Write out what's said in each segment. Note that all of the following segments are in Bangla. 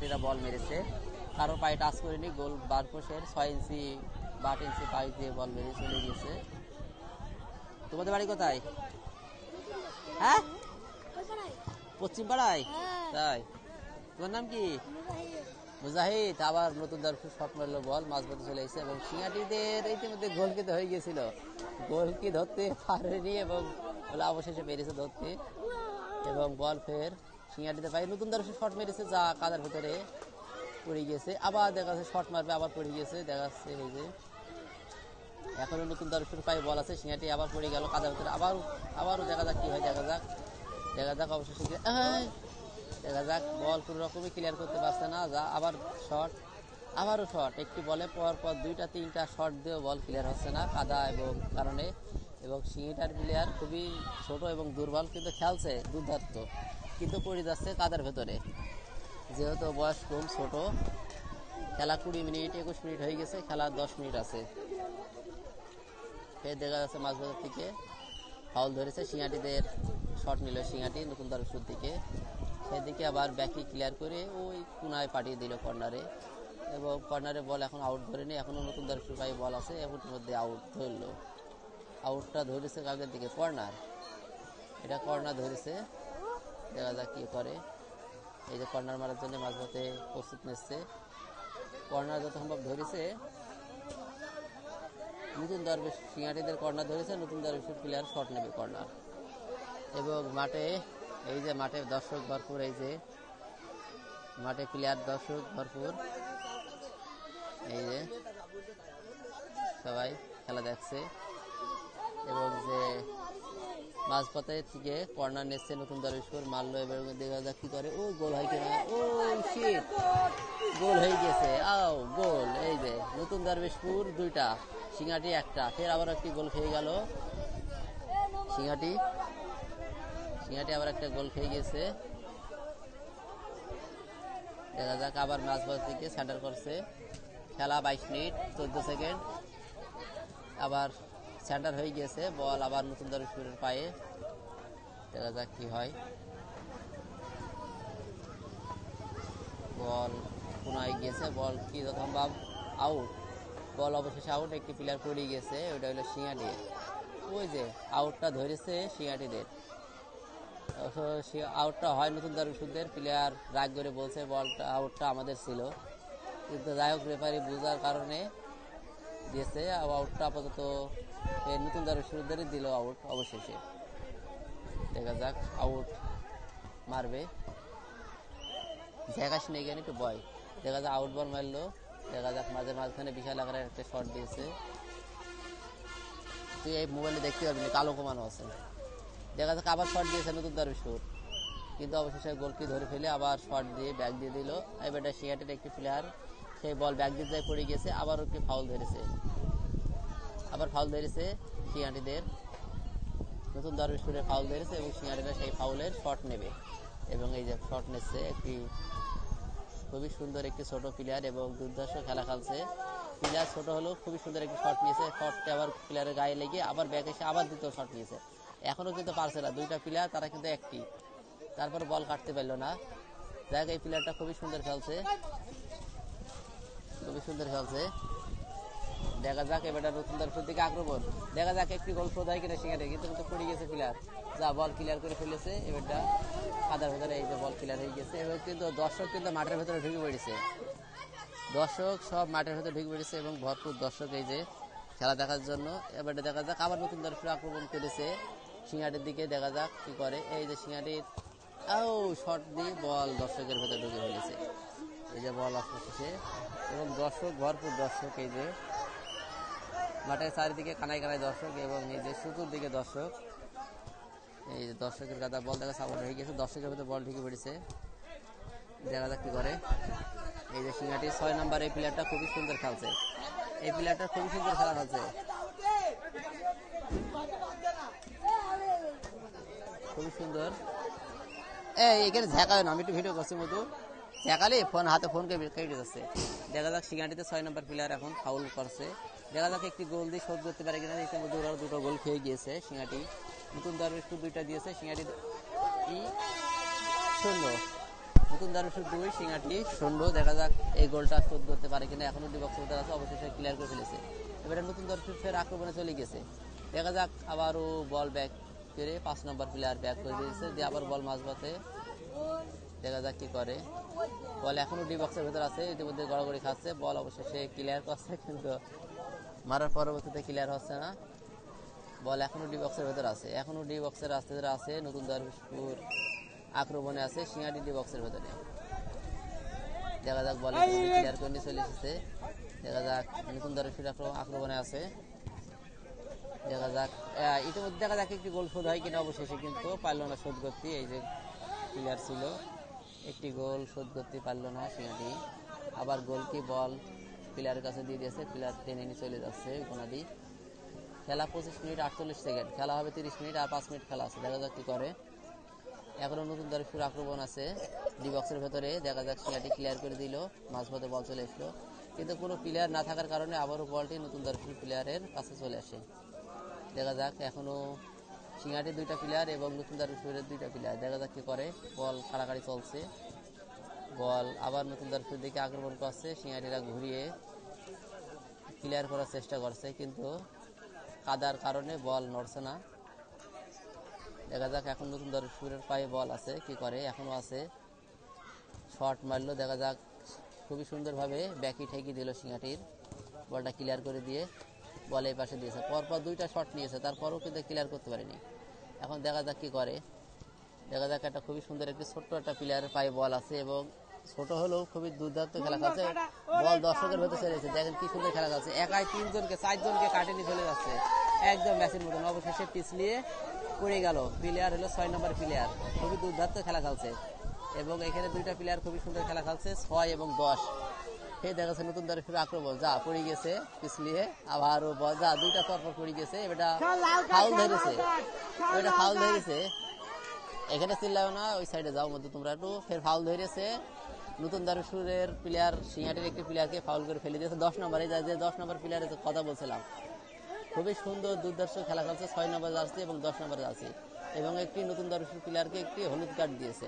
সিঙ্গাটিরা বল মেরেছে, কারো পায়ে টাচ করেনি, গোল বারকোশের 6 ইঞ্চি বা 8 ইঞ্চি পায়ে দিয়ে বল মেরে চলে গিয়েছে। তোমাদের বাড়ি কোথায়? হ্যাঁ, পশ্চিম পাড়ায়। তাই, তোমার নাম কি? মুজাহিদ। আবার নতুন দর্শক শট মারলো, বল মাঝপথে চলে এসেছে এবং সিঙ্গাটিদের ইতিমধ্যে গোল কিন্তু হয়ে গিয়েছিল, গোল কি ধরতে পারেনি এবং অবশেষে পেরেছে ধরতে এবং বল ফের সিঙ্গাটিতে পাই। নতুন দর্শক শট মেরেছে যা কাদার ভেতরে পড়ে গিয়েছে, আবার দেখা যাচ্ছে শট মারবে, আবার পড়ে গিয়েছে, দেখা যাচ্ছে এই যে এখনো নতুন দর্শক পায়ে বল আছে, সিঙ্গাটি আবার পড়ে গেল কাদার ভেতরে, আবারও দেখা যাক কি হয়, দেখা যাক অবশেষে দেখা যাক। বল কোনো রকমই ক্লিয়ার করতে পারছে না, যা আবার শট, আবারও শট, একটি বলে পর 2-3টা শট দিয়েও বল ক্লিয়ার হচ্ছে না কাদা এবং কারণে। এবং সিঙ্গাটার প্লেয়ার খুবই ছোট এবং দুর্বল, কিন্তু খেলছে দুর্দান্ত, কিন্তু পড়ে যাচ্ছে কাদার ভেতরে, যেহেতু বয়স কম ছোট। খেলা 20 মিনিট 21 মিনিট হয়ে গেছে, খেলা 10 মিনিট আছে। ফের দেখা যাচ্ছে মাঝবাজার থেকে ফাউল ধরেছে, সিঙ্গাটিদের শট নিল সিঙ্গাটি নতুন দর্শক দিকে, সেদিকে আবার ব্যাকি ক্লিয়ার করে ওই কোনায় পাঠিয়ে দিল কর্নারে এবং কর্নারে বল এখন আউট ধরেনি, এখনও নতুন দর্শক পায়ে বল আছে, এর মধ্যে আউট ধরলো। আউটটা ধরেছে কাগের দিকে, কর্নার, এটা কর্নার ধরেছে, দেখা যাক কি করে। এই যে কর্নার মারার জন্য মাঝপথে প্রস্তুত নিচ্ছে, কর্নার যত সম্ভব ধরেছে, নতুন দরবেশ সিঙ্গাটিদের কর্নার ধরেছে, নতুন দরবেশের প্লেয়ার শট নেবে কর্নার। এবং মাঠে এই যে মাঠে দর্শক ভরপুর, এই যে মাঠে প্লেয়ার দর্শক ভরপুর, এই যে সবাই খেলা দেখছে এবং যে মাঝপথে থেকে কর্নার নিচ্ছে নতুন দরবেশপুর, মারলো এবার দেখা যাক কি করে। ও গোল হয় কিনা, ও শিট, গোল হয়ে গেছে, আও গোল। এই যে নতুন দরবেশপুর 2টা, সিঙ্গাটি 1টা, ফের আবার একটি গোল খেয়ে গেল সিঙ্গাটি আবার একটা গোল খেয়ে গেছে। দেখা যাক, আবার মাঝপথ থেকে সেন্টার করছে, খেলা 22 মিনিট 14 সেকেন্ড, আবার সেন্টার হয়ে গেছে, বল আবার নতুন দরবেশপুরের পায়ে, দেখা যাক কি হয়। বল কোনায় গিয়েছে, বল কি সম্ভব আউট, বল অবশেষে আউট, একটি প্লেয়ার পড়ে গেছে, ওইটা হলো সিঙ্গাটি। ওই যে আউটটা ধরেছে সিঙ্গাটিদের, আউটটা হয় নতুন দর্শকদের, প্লেয়ার রাগ করে বলছে বলটা আউটটা আমাদের ছিল, কিন্তু যাই হোক রেফারি বোঝার কারণে দিয়েছে আউটটা, আপাতত নতুন দর্শকদেরই দিল আউট অবশেষে। দেখা যাক আউট মারবে, ঝেঁকাশ নেই কেন একটু বয়, দেখা যাক আউট বল মারলো, দেখা যাক মাঝখানে বিশাল আকারের একটা শট দিয়েছে, তুই এই মোবাইলে দেখতে পারবি না, কালো কমানো আছে। দেখা যাক আবার শট দিয়েছে নতুন দরবেশপুর, কিন্তু অবশেষে গোলকি ধরে ফেলে আবার শট দিয়ে ব্যাক দিয়ে দিল। এবার সিঙ্গাটির একটি প্লেয়ার সেই বল ব্যাক দিয়ে যায় পড়ে গেছে, আবার একটি ফাউল ধরেছে, সিঙ্গাটিদের নতুন দরবেশপুরে ফাউল ধরেছে এবং সিঙ্গাটিরা সেই ফাউলের শট নেবে এবং এই যে শট নিচ্ছে একটি খুবই সুন্দর একটি ছোট প্লেয়ার এবং দুর্ধর্ষ খেলা খেলছে, প্লেয়ার ছোট হলেও খুবই সুন্দর একটি শট নিয়েছে, শটটা আবার প্লেয়ারের গায়ে লেগে আবার ব্যাক এসে আবার দ্বিতীয় শট নিয়েছে, এখনও কিন্তু পারছে না 2টা প্লেয়ার, তারা কিন্তু একটি, তারপর বল কাটতে পারলো না। দেখ এই প্লেয়ারটা খুবই সুন্দর খেলছে, দেখা যাক এবার নতুন দর্শক দিকে আক্রমণ, দেখা যাক একটি গোল শোধ হয় কিনা সিঙ্গাটি, কিন্তু পড়ে গেছে প্লেয়ার, যা বল ক্লিয়ার করে ফেলেছে, এবারটা কাদার ভেতরে এই যে বল ক্লিয়ার হয়ে গেছে। এবার কিন্তু দর্শক কিন্তু মাঠের ভেতরে ঢুকে পড়েছে, দর্শক সব মাঠের ভেতরে ঢুকে পড়েছে এবং ভরপুর দর্শক এই যে খেলা দেখার জন্য। এবারে দেখা যাক আবার নতুন দর্শক আক্রমণ করেছে সিঙ্গাটির দিকে, দেখা যাক কি করে। এই যে সিঙ্গাটির শট দিয়ে বল দর্শকের ভেতরে ঢুকে ফেলেছে, এই যে বল আসছে এবং দর্শক ভরপুর দর্শক, এই যে মাঠের চারিদিকে কানায় কানায় দর্শক এবং এই যে চতুর্দিকে দর্শক, এই যে দর্শকের গাদা বল দেখা সাপোর্ট হয়ে গেছে, দর্শকের ভেতরে বল ঢুকে পড়েছে, দেখা যাক কি করে। এই যে সিঙ্গাটি 6 নম্বর এই প্লেয়ারটা খুবই সুন্দর খেলছে, এই প্লেয়ারটা খুবই সুন্দর খেলা খেলছে, খুবই সুন্দর। এখানে ঝাঁকায় না, আমি একটু ভিডিও করছি মতো ঝাঁকালে ফোন হাতে ফোন কেটে যাচ্ছে। দেখা যাক সিঙ্গাটিতে 6 নম্বর প্লেয়ার এখন ফাউল করছে, দেখা যাক একটি গোল দিয়ে শোধ করতে পারে কিনা। ইতিমধ্যে ওরা 2টো গোল খেয়ে গিয়েছে সিঙ্গাটি, নতুন দরবেশপুর 2টা দিয়েছে, সিঙ্গাটি 0। নতুন দারুসুর 2 সিঙ্গাটি 0। দেখা যাক এই গোলটা শোধ করতে পারে কিনা। এখনো ডি বক্সের ভিতরে আছে, অবশেষে ক্লিয়ার করে ফেলেছে। এবারে নতুন দারুসুর ফের আক্রমণে চলে গেছে। দেখা যাক আবারও বল ব্যাক করে 5 নম্বর প্লেয়ার ব্যাক করে দিয়েছে, দিয়ে আবার বল মাঝপথে। দেখা যাক কি করে। বল এখনো ডি বক্সের ভিতরে আছে, ইতিমধ্যে গড়াগড়ি খাচ্ছে। বল অবশেষে ক্লিয়ার করছে, কিন্তু মারার পরবর্তীতে ক্লিয়ার হচ্ছে না। বল এখনো ডি বক্সের ভিতরে আছে, এখনো ডি বক্সের আস্তে ধরে আছে। নতুন দারুসপুর আক্রমণে আছে, সিঙ্গাটি ডি বক্সের ভিতরে। দেখা যাক বল ক্লিয়ার করে নিয়ে চলে এসেছে। দেখা যাক নতুন দারুসপুর আক্রমণে আছে। দেখা যাক ইতিমধ্যে দেখা যাক একটি গোল শোধ হয় কিনা। অবশেষে কিন্তু পারল না শোধ করতে। এই যে প্লেয়ার ছিল, একটি গোল শোধ করতে পারল না সিঙ্গাটি। আবার গোল কি বল প্লেয়ারের কাছে দিয়ে দিয়েছে, প্লেয়ার টেনে নিয়ে চলে যাচ্ছে কোনাদি। খেলা 25 মিনিট 48 সেকেন্ড, খেলা হবে 30 মিনিট, আর 5 মিনিট খেলা আছে। দেখা যাক কি করে। এখনো নতুন দারুসপুর আক্রমণ আছে ডি বক্সের ভেতরে। দেখা যাক সিঙ্গাটি ক্লিয়ার করে দিল, মাঝপথে বল চলে আসলো, কিন্তু কোনো প্লেয়ার না থাকার কারণে আবারও বলটি নতুন দারুসপুর প্লেয়ারের কাছে চলে আসে। দেখা যাক এখনো সিঙ্গাটির 2টা প্লেয়ার এবং নতুন দারুসপুরের 2টা প্লেয়ার। দেখা যাক কি করে। বল কাড়াকাড়ি চলছে, বল আবার নতুন দারুসপুর দিকে আক্রমণ করছে। সিঙ্গাটিরা ঘুরিয়ে ক্লিয়ার করার চেষ্টা করছে, কিন্তু কাদার কারণে বল নড়ছে না। দেখা যাক এখন নতুন দারুসপুরের পায়ে বল আছে, কি করে। এখনো আছে, শট মারলো। দেখা যাক খুবই সুন্দরভাবে ব্যাকি ঠেকি দিল সিঙ্গাটির। বলটা ক্লিয়ার করে দিয়ে বল এই পাশে দিয়েছে। পরপর 2টা শট নিয়েছে, তারপরও কিন্তু ক্লিয়ার করতে পারেনি। এখন দেখা যাক কি করে। দেখা যাক একটা খুবই সুন্দর একটি ছোট্ট একটা প্লেয়ারের পায়ে বল আছে, এবং ছোট হলেও খুবই দুর্দান্ত খেলা খেলছে। বল দর্শকের ভেতরে চলে যাচ্ছে, দেখেন কি সুন্দর খেলা খেলছে। একাই 3জনকে 4জনকে কাটে নিয়ে চলে যাচ্ছে, একদম ম্যাচের মতন। অবশেষে পিছলিয়ে পড়ে গেল। প্লেয়ার হলো 6 নম্বর প্লেয়ার, খুবই দুর্দান্ত খেলা খেলছে। এবং এখানে 2টা প্লেয়ার খুবই সুন্দর খেলা খেলছে, 6 এবং 10। এই দেখা যাচ্ছে নতুন দারুসপুর আক্রমণ, যা পড়ে গেছে পিছলিয়ে, আবারও বল যা 2টা পরপর পড়ে গেছে। এটা ফাউল ধরেছে, এটা ফাউল ধরেছে। এখানে চিল্লাও না, ওই সাইডে যাও মধ্যে তোমরা একটু। ফের ফাউল ধরেছে নতুন দারুসপুরের প্লেয়ার, সিঙ্গাটির একটি প্লেয়ারকে ফাউল করে ফেলে দিয়েছে। 10 নম্বরে যে 10 নম্বর প্লেয়ারের কথা বলছিলাম, খুবই সুন্দর দুর্দর্শ খেলা খেলছে। 6 নম্বর জার্সি এবং 10 নম্বর জার্সি, এবং একটি নতুন দারুসপুর প্লেয়ারকে একটি হলুদ কার্ড দিয়েছে,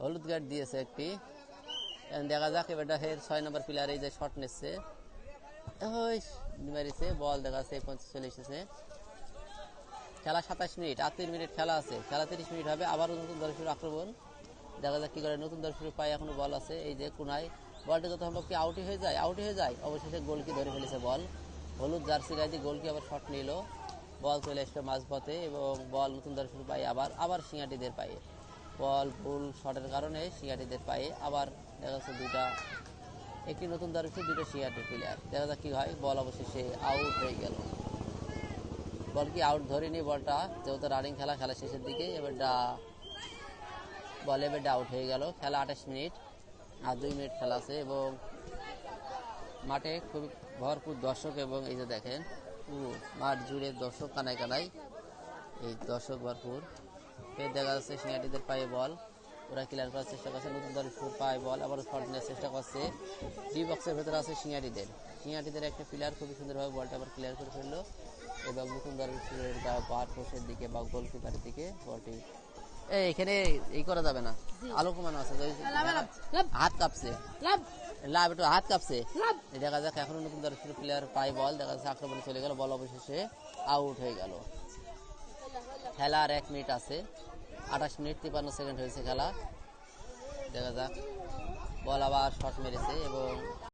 হলুদ কার্ড দিয়েছে একটি। দেখা যাক এবারটা 6 নম্বর প্লেয়ার এই যে শট নিচ্ছে, মেরেছে বল। দেখা যাচ্ছে 50 চলে এসেছে। খেলা 27 মিনিট, আর 3 মিনিট খেলা আছে। খেলা 30 মিনিট হবে। আবারও নতুন দারুসপুর আক্রমণ, দেখা যাক কি করে। নতুন দারুসপুরের পায়ে এখনো বল আছে, এই যে কোনায়। বলটা যত সম্ভব কি আউটই হয়ে যায়, আউট হয়ে যায়। অবশেষে গোলকি ধরে ফেলেছে বল। হলুদ জার্সি গায়ে দিয়ে গোলকি আবার শট নিল, বল চলে আসলো মাঝপথে, এবং বল নতুন দারুসপুর পায়ে আবার সিঙ্গাটিদের পায়ে। বল ভুল শটের কারণে সিঙ্গাটিদের পায়ে আবার দেখা যাচ্ছে 2টা, একটি নতুন দারুসপুর 2টা সিঙ্গাটির প্লেয়ার। দেখা যাক কি হয়। বল অবশেষে আউট হয়ে গেল। বল কি আউট ধরেনি বলটা, যেহেতু রানিং খেলা, খেলা শেষের দিকে। এবারটা বল এবারটা আউট হয়ে গেল। খেলা 28 মিনিট, আর 2 মিনিট খেলা আছে, এবং মাঠে খুব ভরপুর দর্শক। এবং এই যে দেখেন পুরো মাঠ জুড়ে দর্শক কানায় কানায়, এই দর্শক ভরপুর। ফের দেখা যাচ্ছে সিঙ্গাটিদের পায়ে বল, ওরা ক্লিয়ার করার চেষ্টা করছে। নতুন দারুসপুর পায়ে বল, আবারও শট নেওয়ার চেষ্টা করছে। ডি বক্সের ভেতরে আছে সিঙ্গাটিদের একটা প্লেয়ার খুবই সুন্দরভাবে বলটা আবার ক্লিয়ার করে ফেললো, এবং নতুন দারুসপুরের বার পোস্টের দিকে বা গোলকিপারের দিকে বলটি। এখানে এই করা যাবে না, আলো কমানো আছে, হাত কাঁপছে, লাভ একটু হাত কাঁপছে। দেখা যাক এখনো নতুন দারুসপুর প্লেয়ার পায়ে বল, দেখা যাচ্ছে আক্রমণে চলে গেল। বল অবশেষে আউট হয়ে গেল। খেলা আর 1 মিনিট আছে, 28 মিনিট 53 সেকেন্ড হয়েছে খেলা। দেখা যাক বল আবার শট মেরেছে, এবং